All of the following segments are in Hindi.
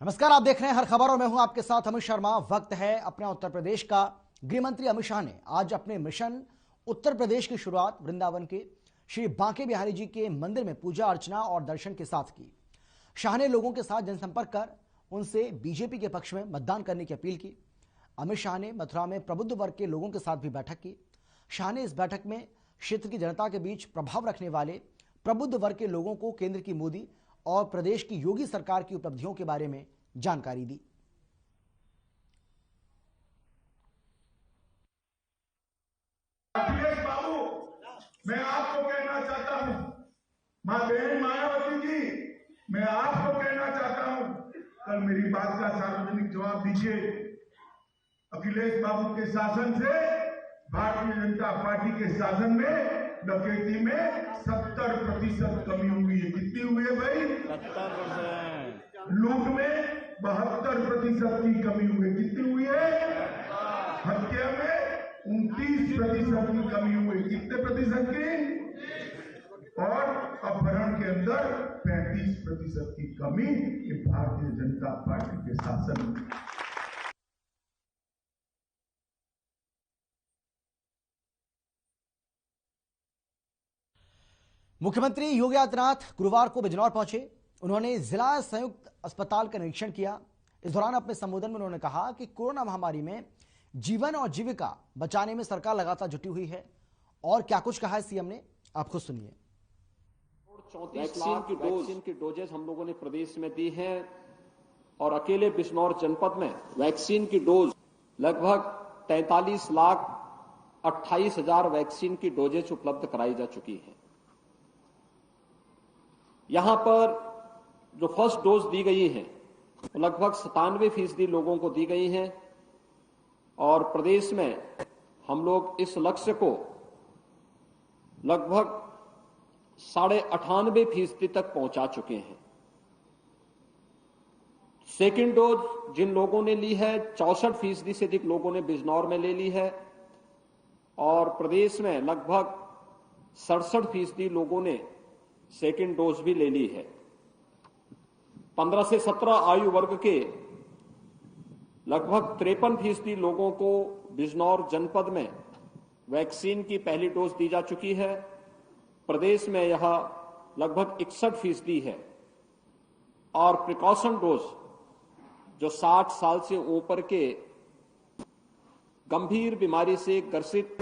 नमस्कार, आप देख रहे हैं हर खबर और मैं हूं आपके साथ अमित शर्मा। वक्त है अपने उत्तर प्रदेश का। गृह मंत्री अमित शाह ने आज अपने मिशन उत्तर प्रदेश की शुरुआत वृंदावन के श्री बांके बिहारी जी के मंदिर में पूजा अर्चना और दर्शन के साथ की। शाह ने लोगों के साथ जनसंपर्क कर उनसे बीजेपी के पक्ष में मतदान करने की अपील की। अमित शाह ने मथुरा में प्रबुद्ध वर्ग के लोगों के साथ भी बैठक की। शाह ने इस बैठक में क्षेत्र की जनता के बीच प्रभाव रखने वाले प्रबुद्ध वर्ग के लोगों को केंद्र की मोदी और प्रदेश की योगी सरकार की उपलब्धियों के बारे में जानकारी दी। अखिलेश बाबू, मैं आपको कहना चाहता हूं, मां बहन मायावती जी, मैं आपको कहना चाहता हूं, कल मेरी बात का सार्वजनिक जवाब दीजिए। अखिलेश बाबू के शासन से भारतीय जनता पार्टी के शासन में डकैती में 70% कमी हुई है। कितनी हुई है भाई? 70%। लूट में 72% की कमी हुई है। कितनी हुई है? हत्या में 29% की कमी हुई। कितने प्रतिशत की? और अपहरण के अंदर 35% की कमी। ये भारतीय जनता पार्टी के शासन में। मुख्यमंत्री योगी आदित्यनाथ गुरुवार को बिजनौर पहुंचे। उन्होंने जिला संयुक्त अस्पताल का निरीक्षण किया। इस दौरान अपने संबोधन में उन्होंने कहा कि कोरोना महामारी में जीवन और जीविका बचाने में सरकार लगातार जुटी हुई है। और क्या कुछ कहा है सीएम ने, आप खुद सुनिए। 34 लाख वैक्सीन की डोजेज हम लोगों ने प्रदेश में दी है और अकेले बिजनौर जनपद में वैक्सीन की डोज लगभग 43,28,000 वैक्सीन की डोजेज उपलब्ध कराई जा चुकी है। यहां पर जो फर्स्ट डोज दी गई है तो लगभग 97% लोगों को दी गई है और प्रदेश में हम लोग इस लक्ष्य को लगभग 98.5% तक पहुंचा चुके हैं। सेकेंड डोज जिन लोगों ने ली है 64% से अधिक लोगों ने बिजनौर में ले ली है और प्रदेश में लगभग 67% लोगों ने सेकेंड डोज भी ले ली है। 15 से 17 आयु वर्ग के लगभग 53% लोगों को बिजनौर जनपद में वैक्सीन की पहली डोज दी जा चुकी है। प्रदेश में यह लगभग 61% है और प्रिकॉशन डोज जो 60 साल से ऊपर के गंभीर बीमारी से ग्रसित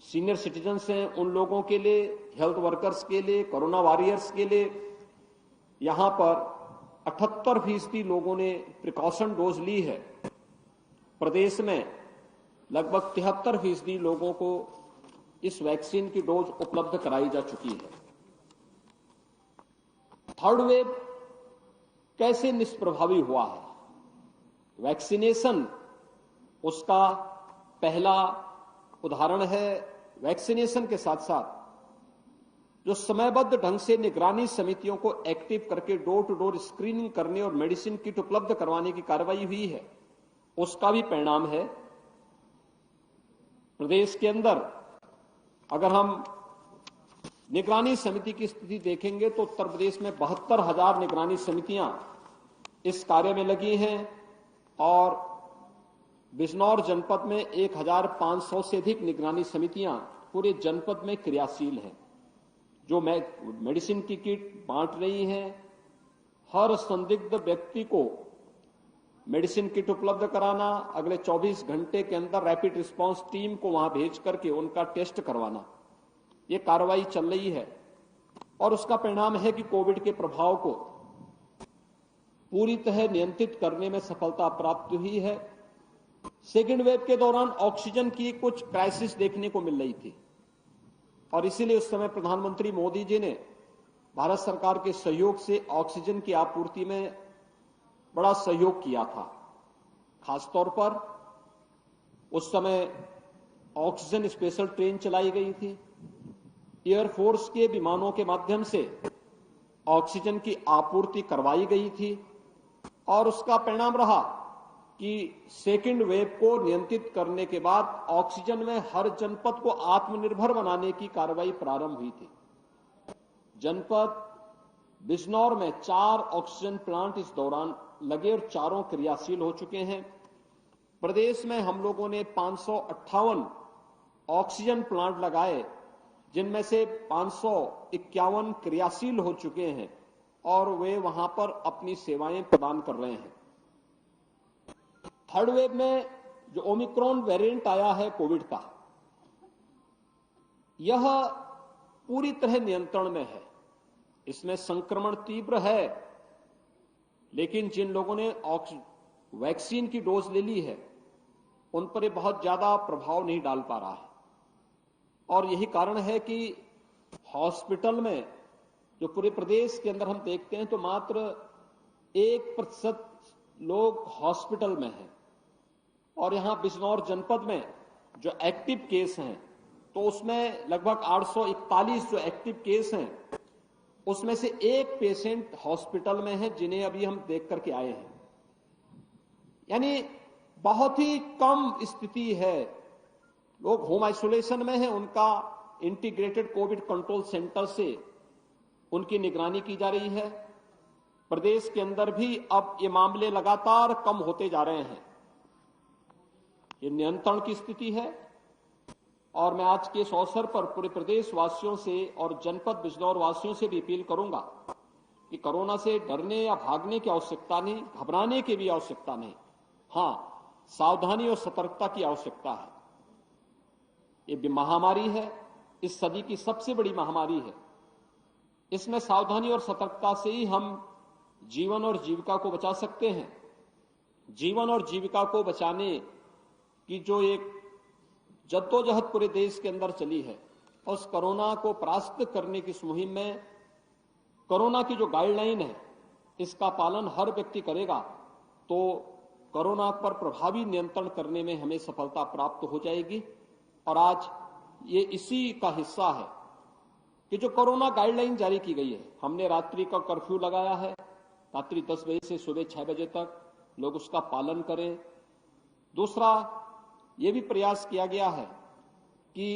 सीनियर सिटीजन्स हैं, उन लोगों के लिए, हेल्थ वर्कर्स के लिए, कोरोना वॉरियर्स के लिए यहां पर 78% लोगों ने प्रिकॉशन डोज ली है। प्रदेश में लगभग 73% लोगों को इस वैक्सीन की डोज उपलब्ध कराई जा चुकी है। थर्ड वेव कैसे निष्प्रभावी हुआ है? वैक्सीनेशन उसका पहला उदाहरण है। वैक्सीनेशन के साथ साथ जो समयबद्ध ढंग से निगरानी समितियों को एक्टिव करके डोर टू डोर स्क्रीनिंग करने और मेडिसिन किट उपलब्ध करवाने की कार्रवाई हुई है, उसका भी परिणाम है। प्रदेश के अंदर अगर हम निगरानी समिति की स्थिति देखेंगे तो उत्तर प्रदेश में 72,000 निगरानी समितियां इस कार्य में लगी हैं और बिजनौर जनपद में 1,500 से अधिक निगरानी समितियां पूरे जनपद में क्रियाशील हैं, जो मेडिसिन की किट बांट रही हैं। हर संदिग्ध व्यक्ति को मेडिसिन किट उपलब्ध कराना, अगले 24 घंटे के अंदर रैपिड रिस्पांस टीम को वहां भेज करके उनका टेस्ट करवाना, ये कार्रवाई चल रही है और उसका परिणाम है कि कोविड के प्रभाव को पूरी तरह नियंत्रित करने में सफलता प्राप्त हुई है। सेकेंड वेव के दौरान ऑक्सीजन की कुछ क्राइसिस देखने को मिल रही थी और इसीलिए उस समय प्रधानमंत्री मोदी जी ने भारत सरकार के सहयोग से ऑक्सीजन की आपूर्ति में बड़ा सहयोग किया था। खासतौर पर उस समय ऑक्सीजन स्पेशल ट्रेन चलाई गई थी, एयरफोर्स के विमानों के माध्यम से ऑक्सीजन की आपूर्ति करवाई गई थी और उसका परिणाम रहा कि सेकेंड वेव को नियंत्रित करने के बाद ऑक्सीजन में हर जनपद को आत्मनिर्भर बनाने की कार्रवाई प्रारंभ हुई थी। जनपद बिजनौर में 4 ऑक्सीजन प्लांट इस दौरान लगे और चारों क्रियाशील हो चुके हैं। प्रदेश में हम लोगों ने 558 ऑक्सीजन प्लांट लगाए, जिनमें से 551 क्रियाशील हो चुके हैं और वे वहां पर अपनी सेवाएं प्रदान कर रहे हैं। थर्ड वेव में जो ओमिक्रॉन वेरिएंट आया है कोविड का, यह पूरी तरह नियंत्रण में है। इसमें संक्रमण तीव्र है, लेकिन जिन लोगों ने वैक्सीन की डोज ले ली है उन पर यह बहुत ज्यादा प्रभाव नहीं डाल पा रहा है। और यही कारण है कि हॉस्पिटल में जो पूरे प्रदेश के अंदर हम देखते हैं तो मात्र 1% लोग हॉस्पिटल में हैं। और यहां बिजनौर जनपद में जो एक्टिव केस हैं तो उसमें लगभग 841 जो एक्टिव केस हैं उसमें से 1 पेशेंट हॉस्पिटल में है, जिन्हें अभी हम देख करके आए हैं। यानी बहुत ही कम स्थिति है। लोग होम आइसोलेशन में हैं, उनका इंटीग्रेटेड कोविड कंट्रोल सेंटर से उनकी निगरानी की जा रही है। प्रदेश के अंदर भी अब ये मामले लगातार कम होते जा रहे हैं। ये नियंत्रण की स्थिति है और मैं आज के इस अवसर पर पूरे प्रदेश वासियों से और जनपद बिजनौर वासियों से भी अपील करूंगा कि कोरोना से डरने या भागने की आवश्यकता नहीं, घबराने की भी आवश्यकता नहीं। हां, सावधानी और सतर्कता की आवश्यकता है। ये महामारी है, इस सदी की सबसे बड़ी महामारी है। इसमें सावधानी और सतर्कता से ही हम जीवन और जीविका को बचा सकते हैं। जीवन और जीविका को बचाने की जो एक जद्दोजहद पूरे देश के अंदर चली है, उस कोरोना को परास्त करने की इस मुहिम में कोरोना की जो गाइडलाइन है इसका पालन हर व्यक्ति करेगा तो कोरोना पर प्रभावी नियंत्रण करने में हमें सफलता प्राप्त हो जाएगी। और आज ये इसी का हिस्सा है कि जो कोरोना गाइडलाइन जारी की गई है, हमने रात्रि का कर्फ्यू लगाया है, रात्रि 10 बजे से सुबह 6 बजे तक लोग उसका पालन करें। दूसरा, ये भी प्रयास किया गया है कि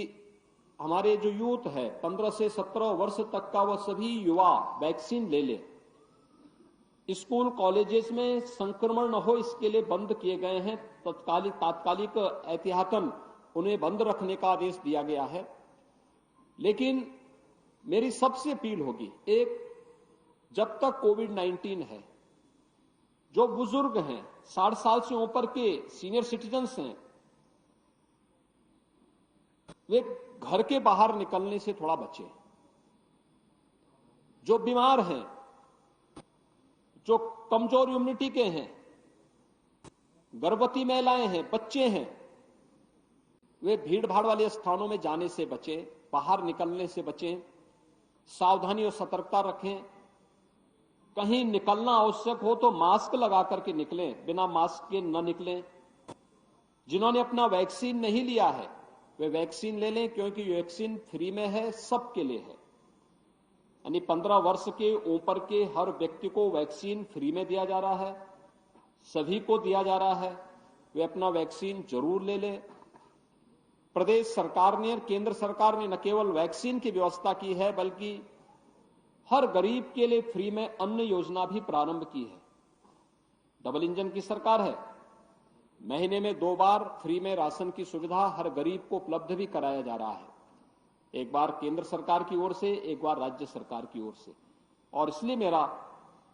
हमारे जो यूथ है 15 से 17 वर्ष तक का, वह सभी युवा वैक्सीन ले ले। स्कूल कॉलेजेस में संक्रमण न हो इसके लिए बंद किए गए हैं। तात्कालिक एहतियातन उन्हें बंद रखने का आदेश दिया गया है। लेकिन मेरी सबसे अपील होगी, एक, जब तक कोविड-19 है, जो बुजुर्ग हैं, 60 साल से ऊपर के सीनियर सिटीजन्स हैं, वे घर के बाहर निकलने से थोड़ा बचें। जो बीमार हैं, जो कमजोर इम्यूनिटी के हैं, गर्भवती महिलाएं हैं, बच्चे हैं, वे भीड़ भाड़ वाले स्थानों में जाने से बचें, बाहर निकलने से बचें, सावधानी और सतर्कता रखें। कहीं निकलना आवश्यक हो तो मास्क लगा करके निकलें, बिना मास्क के न निकलें। जिन्होंने अपना वैक्सीन नहीं लिया है वे वैक्सीन ले लें, क्योंकि वैक्सीन फ्री में है, सबके लिए है। यानी 15 वर्ष के ऊपर के हर व्यक्ति को वैक्सीन फ्री में दिया जा रहा है, सभी को दिया जा रहा है। वे अपना वैक्सीन जरूर ले लें। प्रदेश सरकार ने और केंद्र सरकार ने न केवल वैक्सीन की व्यवस्था की है, बल्कि हर गरीब के लिए फ्री में अन्न योजना भी प्रारंभ की है। डबल इंजन की सरकार है, महीने में 2 बार फ्री में राशन की सुविधा हर गरीब को उपलब्ध भी कराया जा रहा है। एक बार केंद्र सरकार की ओर से, एक बार राज्य सरकार की ओर से। और इसलिए मेरा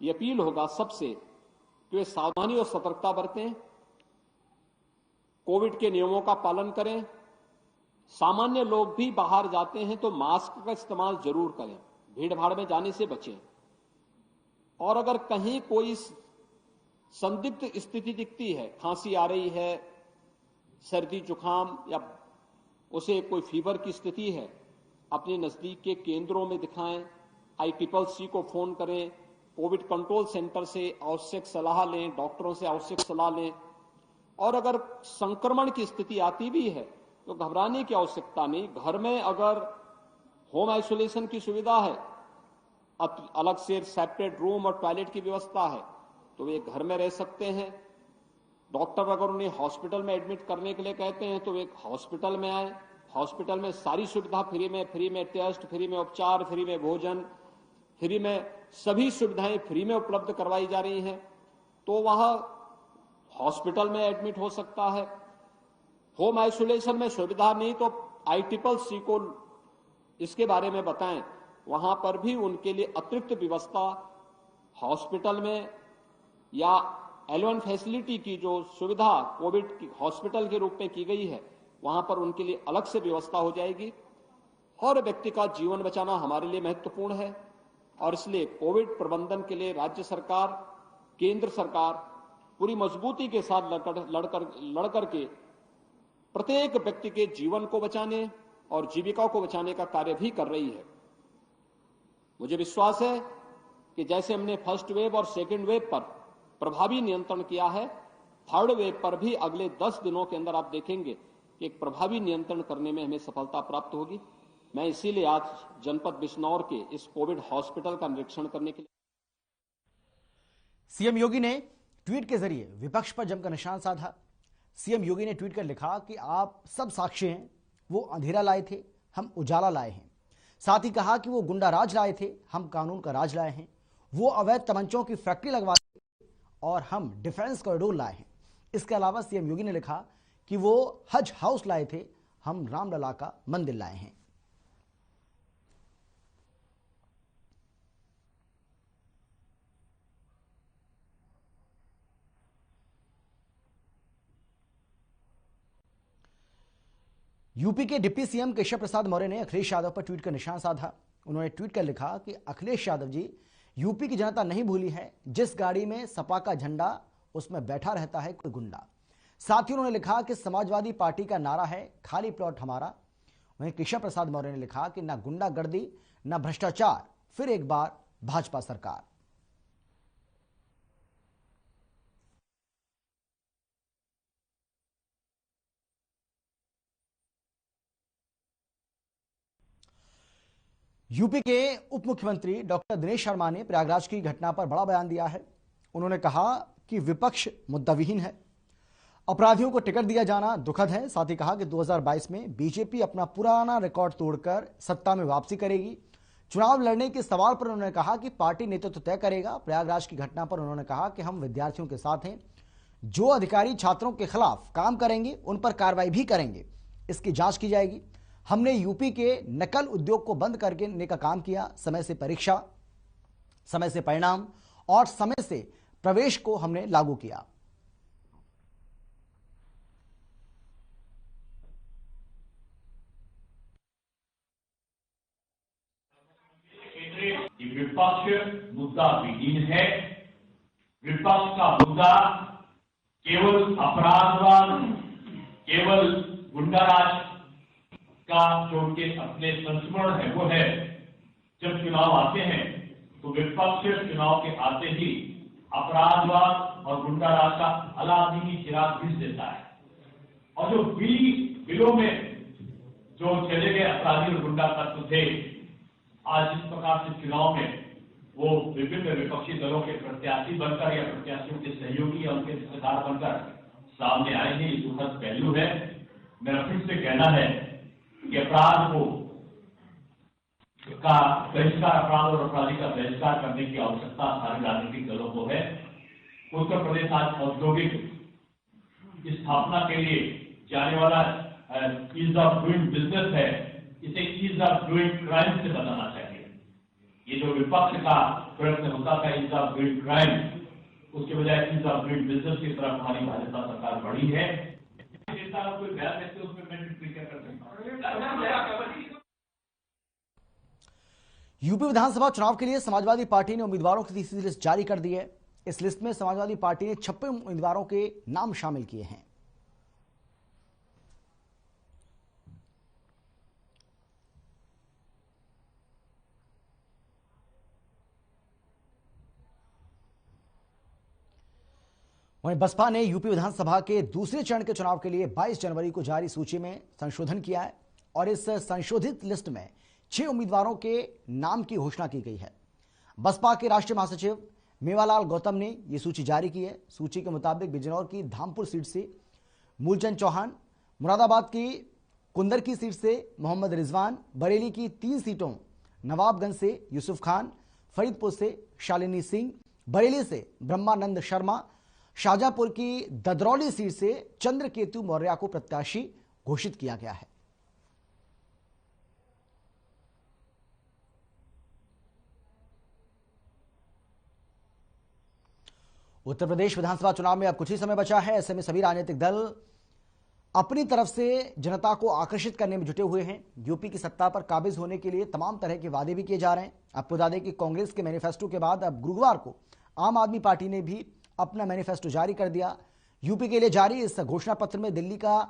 ये अपील होगा सबसे कि वे सावधानी और सतर्कता बरतें, कोविड के नियमों का पालन करें। सामान्य लोग भी बाहर जाते हैं तो मास्क का इस्तेमाल जरूर करें, भीड़ भाड़ में जाने से बचें। और अगर कहीं कोई संदिग्ध स्थिति दिखती है, खांसी आ रही है, सर्दी जुकाम या उसे कोई फीवर की स्थिति है, अपने नजदीक के केंद्रों में दिखाएं, ICCC को फोन करें, कोविड कंट्रोल सेंटर से आवश्यक सलाह लें, डॉक्टरों से आवश्यक सलाह लें। और अगर संक्रमण की स्थिति आती भी है तो घबराने की आवश्यकता नहीं। घर में अगर होम आइसोलेशन की सुविधा है, अलग से सेपरेट रूम और टॉयलेट की व्यवस्था है, तो वे घर में रह सकते हैं। डॉक्टर अगर उन्हें हॉस्पिटल में एडमिट करने के लिए कहते हैं तो वे हॉस्पिटल में आए। हॉस्पिटल में सारी सुविधा फ्री में टेस्ट, फ्री में उपचार, फ्री में भोजन, फ्री में सभी सुविधाएं फ्री में उपलब्ध करवाई जा रही हैं, तो वह हॉस्पिटल में एडमिट हो सकता है। होम आइसोलेशन में सुविधा नहीं तो ICCC को इसके बारे में बताएं, वहां पर भी उनके लिए अतिरिक्त व्यवस्था हॉस्पिटल में या L1 फैसिलिटी की जो सुविधा कोविड की हॉस्पिटल के रूप में की गई है, वहां पर उनके लिए अलग से व्यवस्था हो जाएगी। हर व्यक्ति का जीवन बचाना हमारे लिए महत्वपूर्ण है और इसलिए कोविड प्रबंधन के लिए राज्य सरकार, केंद्र सरकार पूरी मजबूती के साथ लड़कर के प्रत्येक व्यक्ति के जीवन को बचाने और जीविका को बचाने का कार्य भी कर रही है। मुझे विश्वास है कि जैसे हमने फर्स्ट वेव और सेकेंड वेव पर प्रभावी नियंत्रण किया है, थर्ड वेव पर भी अगले 10 दिनों के अंदर आप देखेंगे कि एक प्रभावी नियंत्रण करने में हमें सफलता प्राप्त होगी। मैं इसीलिए आज जनपद बिजनौर के इस कोविड हॉस्पिटल का निरीक्षण करने के लिए सीएम योगी ने ट्वीट के जरिए विपक्ष पर जमकर निशान साधा। सीएम योगी ने ट्वीट कर लिखा कि आप सब साक्षी हैं, वो अंधेरा लाए थे, हम उजाला लाए हैं। साथ ही कहा कि वो गुंडा राज लाए थे, हम कानून का राज लाए हैं। वो अवैध तमंचों की फैक्ट्री लगवा और हम डिफेंस कॉरिडोर लाए हैं। इसके अलावा सीएम योगी ने लिखा कि वो हज हाउस लाए थे, हम रामलला का मंदिर लाए हैं। यूपी के डिप्टी सीएम केशव प्रसाद मौर्य ने अखिलेश यादव पर ट्वीट कर निशान साधा। उन्होंने ट्वीट कर लिखा कि अखिलेश यादव जी, यूपी की जनता नहीं भूली है, जिस गाड़ी में सपा का झंडा उसमें बैठा रहता है कोई गुंडा। साथ ही उन्होंने लिखा कि समाजवादी पार्टी का नारा है खाली प्लॉट हमारा। वहीं केशव प्रसाद मौर्य ने लिखा कि ना गुंडागर्दी ना भ्रष्टाचार, फिर एक बार भाजपा सरकार। यूपी के उप मुख्यमंत्री डॉक्टर दिनेश शर्मा ने प्रयागराज की घटना पर बड़ा बयान दिया है। उन्होंने कहा कि विपक्ष मुद्दाविहीन है, अपराधियों को टिकट दिया जाना दुखद है। साथ ही कहा कि 2022 में बीजेपी अपना पुराना रिकॉर्ड तोड़कर सत्ता में वापसी करेगी। चुनाव लड़ने के सवाल पर उन्होंने कहा कि पार्टी नेतृत्व तय करेगा। प्रयागराज की घटना पर उन्होंने कहा कि हम विद्यार्थियों के साथ हैं, जो अधिकारी छात्रों के खिलाफ काम करेंगे उन पर कार्रवाई भी करेंगे, इसकी जांच की जाएगी। हमने यूपी के नकल उद्योग को बंद करने का काम किया। समय से परीक्षा, समय से परिणाम और समय से प्रवेश को हमने लागू किया। विपक्ष मुद्दा विहीन है। विपक्ष का मुद्दा केवल अपराधवाद, केवल गुंडाराज का जो उनके अपने संस्मरण है वो है। जब चुनाव आते हैं तो विपक्ष चुनाव के आते ही अपराधवाद और गुंडाराज का अलादीनी चिराग बुझ देता है। और जो बिलों में जो चले गए अपराधी और गुंडा तत्व थे, आज इस प्रकार से चुनाव में वो विभिन्न विपक्षी दलों के प्रत्याशी बनकर या प्रत्याशियों के सहयोगी या उनके रिश्तेदार बनकर सामने आए हैं, ये दुखद पहलू है। मेरा फिर से कहना है कि अपराध को का बहिष्कार, अपराध और अपराधी का बहिष्कार करने की आवश्यकता सारे राजनीतिक दलों को है। उत्तर प्रदेश आज औद्योगिक स्थापना के लिए जाने वाला ईज ऑफ डूइंग बिजनेस है, इसे ईज ऑफ डूइंग क्राइम से बताना चाहिए। ये जो विपक्ष का प्रयत्न होता था ईज ऑफ डूइंग क्राइम, उसके बजाय ईज ऑफ डूइंग बिजनेस की तरफ हमारी भाजपा सरकार बढ़ी है। कोई बयान देते उसमें मैं क्या कर सकता हूं। यूपी विधानसभा चुनाव के लिए समाजवादी पार्टी ने उम्मीदवारों की तीसरी लिस्ट जारी कर दी है। इस लिस्ट में समाजवादी पार्टी ने 56 उम्मीदवारों के नाम शामिल किए हैं। वहीं बसपा ने यूपी विधानसभा के दूसरे चरण के चुनाव के लिए 22 जनवरी को जारी सूची में संशोधन किया है और इस संशोधित लिस्ट में 6 उम्मीदवारों के नाम की घोषणा की गई है। बसपा के राष्ट्रीय महासचिव मेवालाल गौतम ने यह सूची जारी की है। सूची के मुताबिक बिजनौर की धामपुर सीट से मूलचंद चौहान, मुरादाबाद की कुंदर की सीट से मोहम्मद रिजवान, बरेली की 3 सीटों नवाबगंज से यूसुफ खान, फरीदपुर से शालिनी सिंह, बरेली से ब्रह्मानंद शर्मा, शाजापुर की ददरौली सीट से चंद्रकेतु मौर्य को प्रत्याशी घोषित किया गया है। उत्तर प्रदेश विधानसभा चुनाव में अब कुछ ही समय बचा है। ऐसे में सभी राजनीतिक दल अपनी तरफ से जनता को आकर्षित करने में जुटे हुए हैं। यूपी की सत्ता पर काबिज होने के लिए तमाम तरह के वादे भी किए जा रहे हैं। आपको बता दें कि कांग्रेस के मैनिफेस्टो के बाद अब गुरुवार को आम आदमी पार्टी ने भी अपना मैनिफेस्टो जारी कर दिया। यूपी के लिए जारी इस घोषणा पत्र में दिल्ली का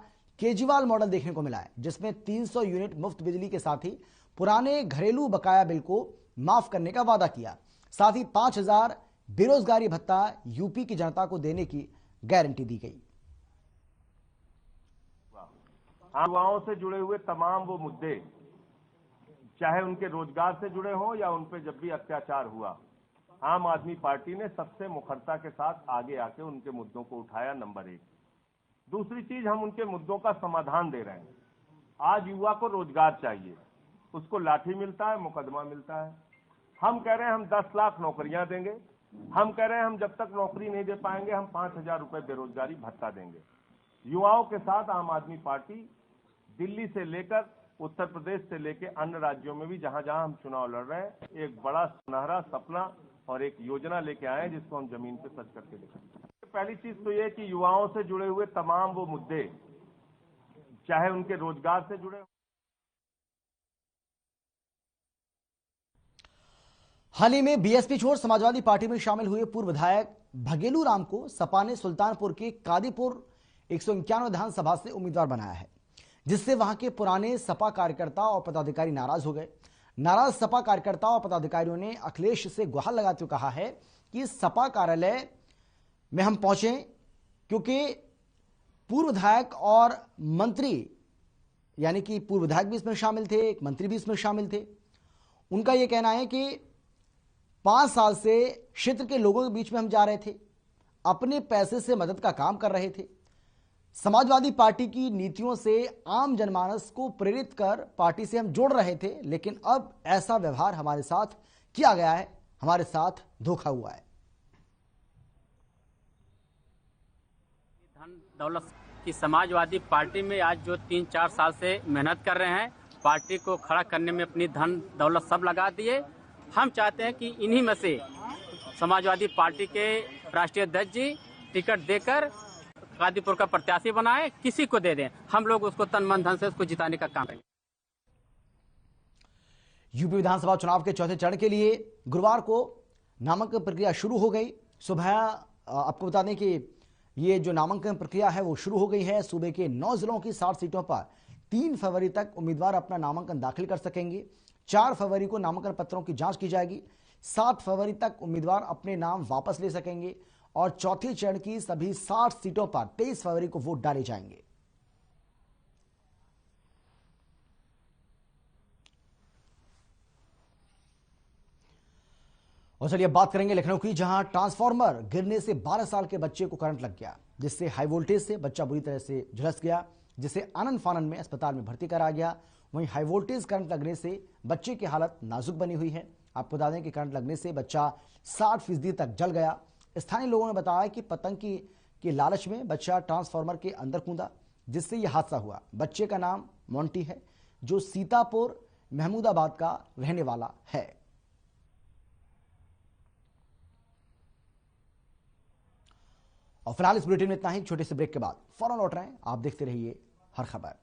केजरीवाल मॉडल देखने को मिला है, जिसमें 300 यूनिट मुफ्त बिजली के साथ ही पुराने घरेलू बकाया बिल को माफ करने का वादा किया। साथ ही 5000 बेरोजगारी भत्ता यूपी की जनता को देने की गारंटी दी गई। युवाओं से जुड़े हुए तमाम वो मुद्दे, चाहे उनके रोजगार से जुड़े हों या उन पर जब भी अत्याचार हुआ, आम आदमी पार्टी ने सबसे मुखरता के साथ आगे आके उनके मुद्दों को उठाया। नंबर 1। दूसरी चीज, हम उनके मुद्दों का समाधान दे रहे हैं। आज युवा को रोजगार चाहिए, उसको लाठी मिलता है, मुकदमा मिलता है। हम कह रहे हैं हम 10 लाख नौकरियां देंगे। हम कह रहे हैं हम जब तक नौकरी नहीं दे पाएंगे हम 5000 रुपए बेरोजगारी भत्ता देंगे। युवाओं के साथ आम आदमी पार्टी दिल्ली से लेकर उत्तर प्रदेश से लेकर अन्य राज्यों में भी जहां जहां हम चुनाव लड़ रहे हैं, एक बड़ा सुनहरा सपना और एक योजना लेके आए जिसको हम जमीन पे सच करके दिखाएंगे। पहली चीज तो ये कि युवाओं से जुड़े हुए तमाम वो मुद्दे, चाहे उनके रोजगार से जुड़े। हाल ही में बीएसपी छोड़ समाजवादी पार्टी में शामिल हुए पूर्व विधायक भगेलू राम को सपा ने सुल्तानपुर के कादीपुर 191 विधानसभा से उम्मीदवार बनाया है, जिससे वहां के पुराने सपा कार्यकर्ता और पदाधिकारी नाराज हो गए। नाराज सपा कार्यकर्ताओं और पदाधिकारियों ने अखिलेश से गुहार लगाते हुए कहा है कि सपा कार्यालय में हम पहुंचे क्योंकि पूर्व विधायक और मंत्री, यानी कि पूर्व विधायक भी इसमें शामिल थे, एक मंत्री भी इसमें शामिल थे। उनका यह कहना है कि 5 साल से क्षेत्र के लोगों के बीच में हम जा रहे थे, अपने पैसे से मदद का काम कर रहे थे। समाजवादी पार्टी की नीतियों से आम जनमानस को प्रेरित कर पार्टी से हम जोड़ रहे थे, लेकिन अब ऐसा व्यवहार हमारे साथ किया गया है, हमारे साथ धोखा हुआ है। धन दौलत की समाजवादी पार्टी में आज जो 3-4 साल से मेहनत कर रहे हैं, पार्टी को खड़ा करने में अपनी धन दौलत सब लगा दिए। हम चाहते हैं कि इन्हीं में से समाजवादी पार्टी के राष्ट्रीय अध्यक्ष जी टिकट देकर कादीपुर का प्रत्याशी बनाए, किसी को दे दें, हम लोग उसको तन मन धन से उसको जिताने का काम करेंगे। यूपी विधानसभा चुनाव के चौथे चरण के लिए गुरुवार को नामांकन प्रक्रिया शुरू हो गई। सुबह आपको बता दें कि ये जो नामांकन प्रक्रिया है वो शुरू हो गई है। सूबे के 9 जिलों की 60 सीटों पर 3 फरवरी तक उम्मीदवार अपना नामांकन दाखिल कर सकेंगे। 4 फरवरी को नामांकन पत्रों की जांच की जाएगी। 7 फरवरी तक उम्मीदवार अपने नाम वापस ले सकेंगे और चौथे चरण की सभी 60 सीटों पर 23 फरवरी को वोट डाले जाएंगे। और चलिए बात करेंगे लखनऊ की, जहां ट्रांसफार्मर गिरने से 12 साल के बच्चे को करंट लग गया, जिससे हाई वोल्टेज से बच्चा बुरी तरह से झुलस गया, जिसे आनंद फानंद में अस्पताल में भर्ती कराया गया। वहीं हाई वोल्टेज करंट लगने से बच्चे की हालत नाजुक बनी हुई है। आपको बता दें कि करंट लगने से बच्चा 60% तक जल गया। स्थानीय लोगों ने बताया कि पतंग की लालच में बच्चा ट्रांसफार्मर के अंदर कूदा, जिससे यह हादसा हुआ। बच्चे का नाम मोंटी है, जो सीतापुर महमूदाबाद का रहने वाला है। और फिलहाल इस बुलेटिन में इतना ही। छोटे से ब्रेक के बाद फौरन लौट रहे हैं, आप देखते रहिए हर खबर।